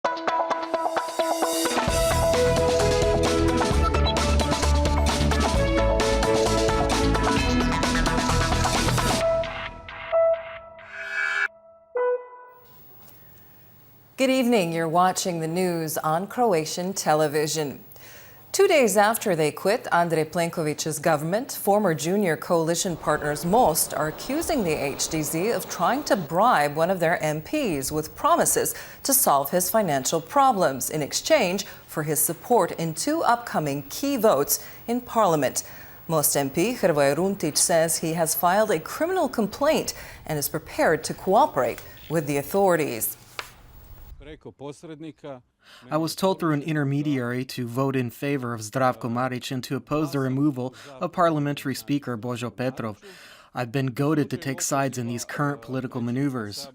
Good evening. You're watching the news on Croatian television. 2 days after they quit Andrej Plenković's government, former junior coalition partners Most are accusing the HDZ of trying to bribe one of their MPs with promises to solve his financial problems in exchange for his support in 2 upcoming key votes in parliament. Most MP Hrti says he has filed a criminal complaint and is prepared to cooperate with the authorities. I was told through an intermediary to vote in favor of Zdravko Marić and to oppose the removal of Parliamentary Speaker Božo Petrov. I've been goaded to take sides in these current political maneuvers.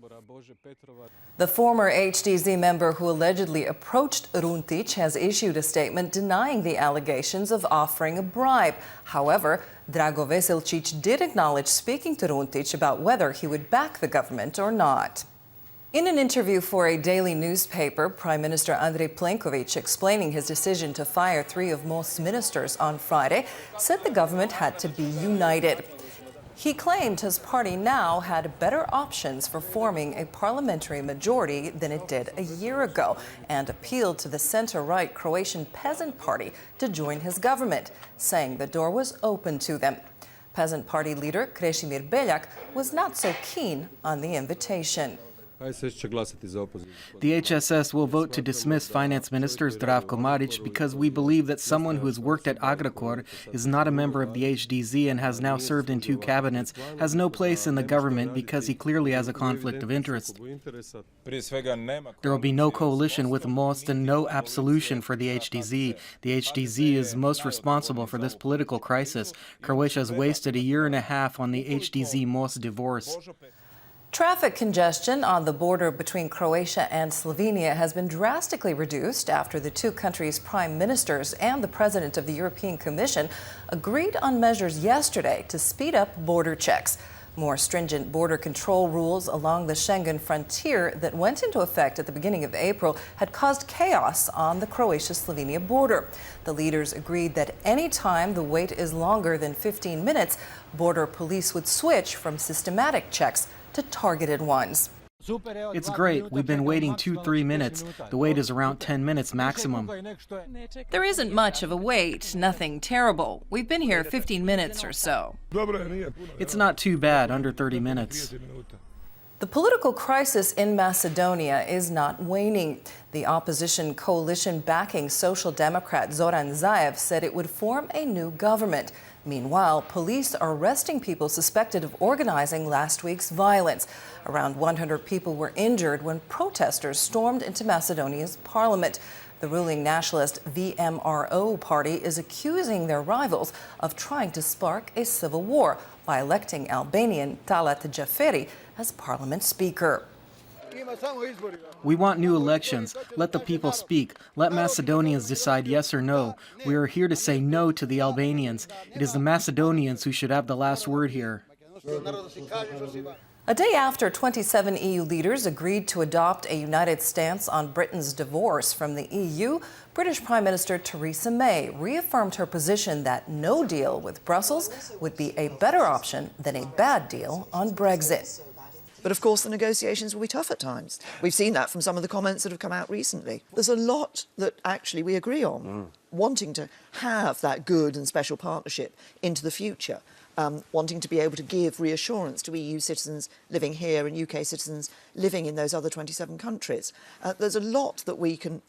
The former HDZ member who allegedly approached Runtić has issued a statement denying the allegations of offering a bribe. However, Drago Veselčić did acknowledge speaking to Runtić about whether he would back the government or not. In an interview for a daily newspaper, Prime Minister Andrej Plenković, explaining his decision to fire 3 of Most's ministers on Friday, said the government had to be united. He claimed his party now had better options for forming a parliamentary majority than it did a year ago and appealed to the center-right Croatian Peasant Party to join his government, saying the door was open to them. Peasant Party leader Krešimir Beljak was not so keen on the invitation. The HSS will vote to dismiss Finance Minister Zdravko Marić because we believe that someone who has worked at Agrokor, is not a member of the HDZ and has now served in 2 cabinets, has no place in the government because he clearly has a conflict of interest. There will be no coalition with Most and no absolution for the HDZ. The HDZ is most responsible for this political crisis. Croatia has wasted a year and a half on the HDZ-Most divorce. Traffic congestion on the border between Croatia and Slovenia has been drastically reduced after the 2 countries' prime ministers and the president of the European Commission agreed on measures yesterday to speed up border checks. More stringent border control rules along the Schengen frontier that went into effect at the beginning of April had caused chaos on the Croatia-Slovenia border. The leaders agreed that any time the wait is longer than 15 minutes, border police would switch from systematic checks to targeted ones. It's great. We've been waiting 2-3 minutes. The wait is around 10 minutes maximum. There isn't much of a wait, nothing terrible. We've been here 15 minutes or so. It's not too bad, under 30 minutes. The political crisis in Macedonia is not waning. The opposition coalition backing Social Democrat Zoran Zaev said it would form a new government. Meanwhile, police are arresting people suspected of organizing last week's violence. Around 100 people were injured when protesters stormed into Macedonia's parliament. The ruling nationalist VMRO party is accusing their rivals of trying to spark a civil war by electing Albanian Talat Xhaferi as parliament speaker. We want new elections. Let the people speak. Let Macedonians decide yes or no. We are here to say no to the Albanians. It is the Macedonians who should have the last word here. A day after 27 EU leaders agreed to adopt a united stance on Britain's divorce from the EU, British Prime Minister Theresa May reaffirmed her position that no deal with Brussels would be a better option than a bad deal on Brexit. But of course, the negotiations will be tough at times. We've seen that from some of the comments that have come out recently. There's a lot that actually we agree on, wanting to have that good and special partnership into the future, wanting to be able to give reassurance to EU citizens living here and UK citizens living in those other 27 countries. There's a lot that we can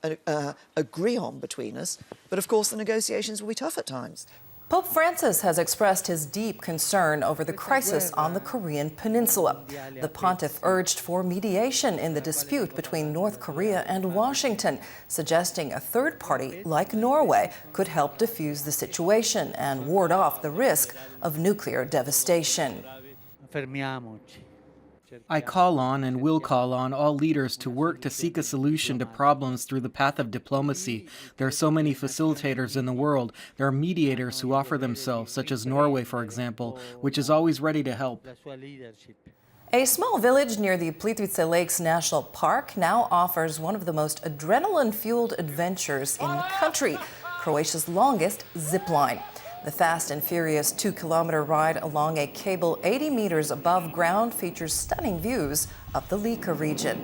agree on between us, but of course the negotiations will be tough at times. Pope Francis has expressed his deep concern over the crisis on the Korean peninsula. The pontiff urged for mediation in the dispute between North Korea and Washington, suggesting a third party like Norway could help defuse the situation and ward off the risk of nuclear devastation. I call on and will call on all leaders to work to seek a solution to problems through the path of diplomacy. There are so many facilitators in the world. There are mediators who offer themselves, such as Norway, for example, which is always ready to help. A small village near the Plitvice Lakes National Park now offers one of the most adrenaline-fueled adventures in the country, Croatia's longest zipline. The fast and furious 2-kilometer ride along a cable 80 meters above ground features stunning views of the Lika region.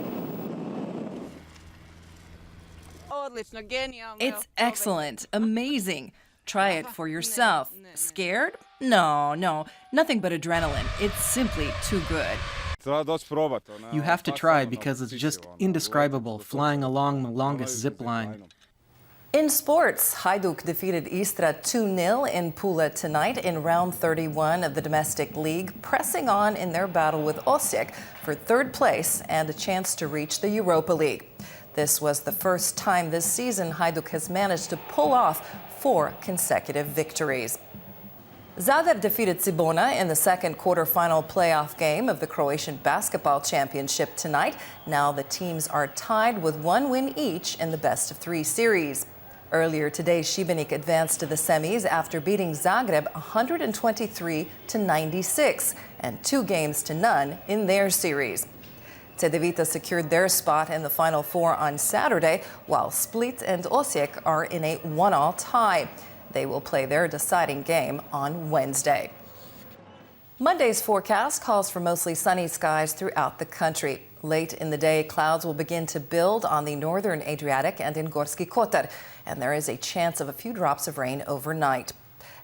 It's excellent, amazing. Try it for yourself. Scared? No, nothing but adrenaline. It's simply too good. You have to try because it's just indescribable flying along the longest zip line. In sports, Hajduk defeated Istra 2-0 in Pula tonight in round 31 of the domestic league, pressing on in their battle with Osijek for third place and a chance to reach the Europa League. This was the first time this season Hajduk has managed to pull off 4 consecutive victories. Zadar defeated Cibona in the second quarterfinal playoff game of the Croatian Basketball Championship tonight. Now the teams are tied with 1 win each in the best-of-3 series. Earlier today, Šibenik advanced to the semis after beating Zagreb 123-96 and 2-0 in their series. Cedevita secured their spot in the Final Four on Saturday, while Split and Osijek are in a 1-1 tie. They will play their deciding game on Wednesday. Monday's forecast calls for mostly sunny skies throughout the country. Late in the day, clouds will begin to build on the northern Adriatic and in Gorski Kotar, and there is a chance of a few drops of rain overnight.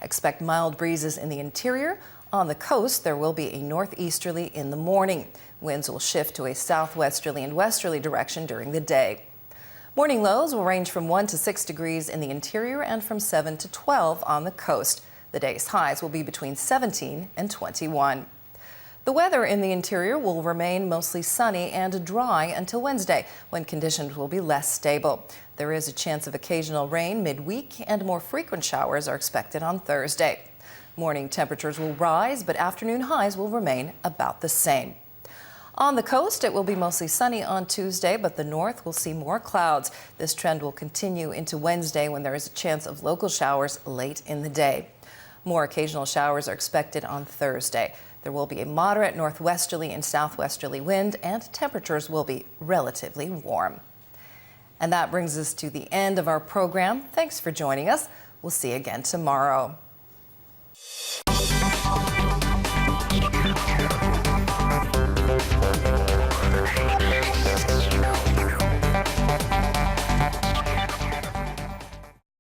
Expect mild breezes in the interior. On the coast, there will be a northeasterly in the morning. Winds will shift to a southwesterly and westerly direction during the day. Morning lows will range from 1 to 6 degrees in the interior and from 7 to 12 on the coast. The day's highs will be between 17 and 21. The weather in the interior will remain mostly sunny and dry until Wednesday, when conditions will be less stable. There is a chance of occasional rain midweek, and more frequent showers are expected on Thursday. Morning temperatures will rise, but afternoon highs will remain about the same. On the coast, it will be mostly sunny on Tuesday, but the north will see more clouds. This trend will continue into Wednesday, when there is a chance of local showers late in the day. More occasional showers are expected on Thursday. There will be a moderate northwesterly and southwesterly wind, and temperatures will be relatively warm. And that brings us to the end of our program. Thanks for joining us. We'll see you again tomorrow.